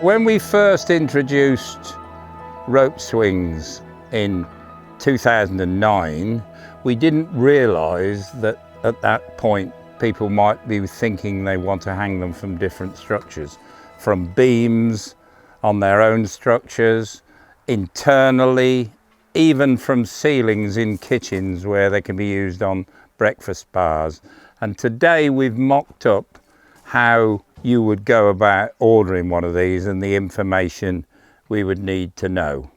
When we first introduced rope swings in 2009, we didn't realise that at that point people might be thinking they want to hang them from different structures, from beams on their own structures, internally, even from ceilings in kitchens where they can be used on breakfast bars. And today we've mocked up how you would go about ordering one of these and the information we would need to know.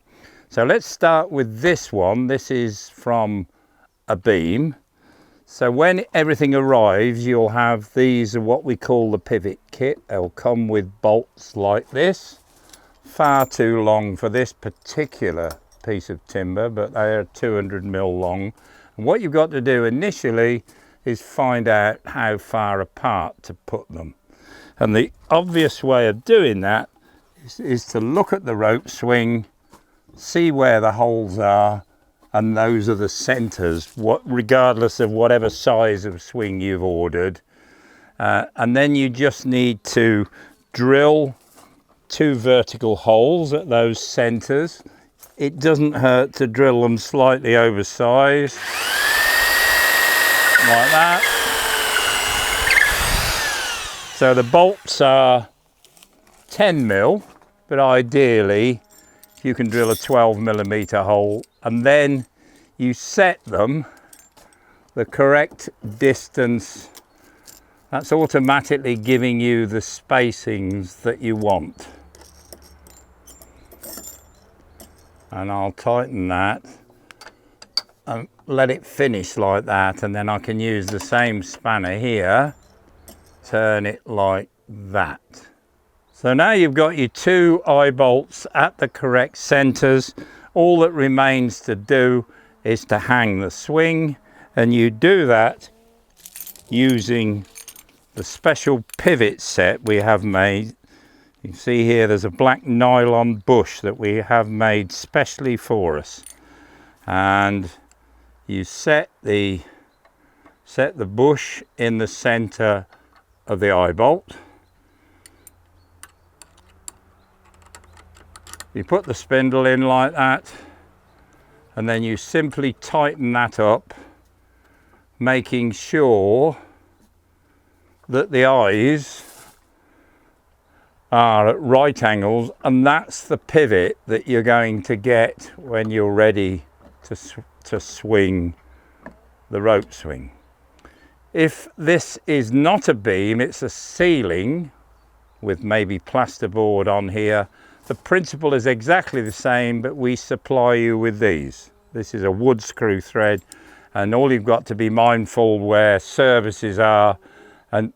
So let's start with this one. This is from a beam. So when everything arrives, you'll have these are what we call the pivot kit. They'll come with bolts like this. Far too long for this particular piece of timber, but they are 200mm long. And what you've got to do initially is find out how far apart to put them. And the obvious way of doing that is to look at the rope swing, see where the holes are, and those are the centres, regardless of whatever size of swing you've ordered. And then you just need to drill 2 vertical holes at those centres. It doesn't hurt to drill them slightly oversized, like that. So the bolts are 10mm, but ideally you can drill a 12mm hole, and then you set them the correct distance. That's automatically giving you the spacings that you want. And I'll tighten that and let it finish like that, and then I can use the same spanner here, turn it like that. So now you've got your 2 eye bolts at the correct centres. All that remains to do is to hang the swing, and you do that using the special pivot set we have made. You can see here there's a black nylon bush that we have made specially for us, and you set the bush in the centre of the eye bolt. You put the spindle in like that, and then you simply tighten that up, making sure that the eyes are at right angles, and that's the pivot that you're going to get when you're ready to swing the rope swing. If this is not a beam, it's a ceiling with maybe plasterboard on here, the principle is exactly the same, but we supply you with these. This is a wood screw thread, and all you've got to be mindful where services are,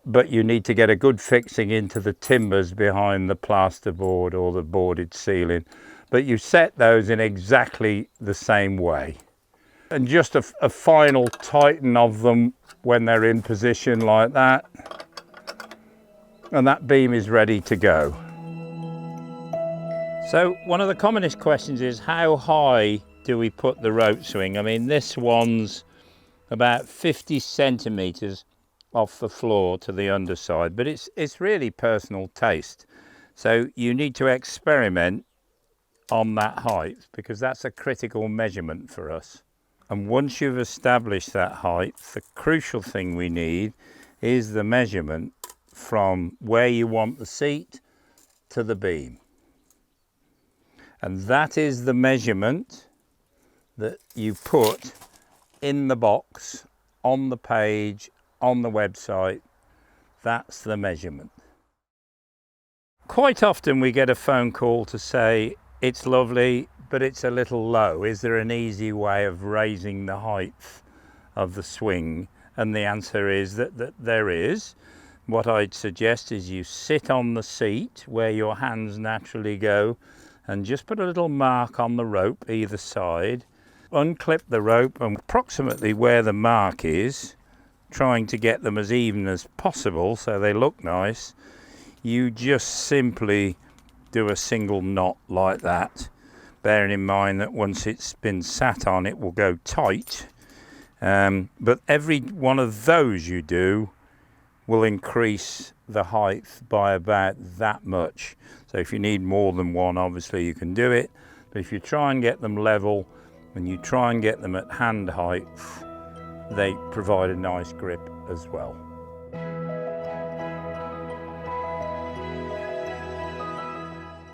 but you need to get a good fixing into the timbers behind the plasterboard or the boarded ceiling. But you set those in exactly the same way. And just a final tighten of them when they're in position like that, and that beam is ready to go. So one of the commonest questions is, how high do we put the rope swing? I mean, this one's about 50 centimetres off the floor to the underside, but it's really personal taste. So you need to experiment on that height, because that's a critical measurement for us. And once you've established that height, the crucial thing we need is the measurement from where you want the seat to the beam. And that is the measurement that you put in the box, on the page, on the website. That's the measurement. Quite often we get a phone call to say, it's lovely, but it's a little low. Is there an easy way of raising the height of the swing? And the answer is that there is. What I'd suggest is you sit on the seat where your hands naturally go, and just put a little mark on the rope either side. Unclip the rope, and approximately where the mark is, trying to get them as even as possible so they look nice, you just simply do a single knot like that, bearing in mind that once it's been sat on it will go tight, but every one of those you do will increase the height by about that much. So if you need more than one, obviously you can do it. But if you try and get them level and you try and get them at hand height, they provide a nice grip as well.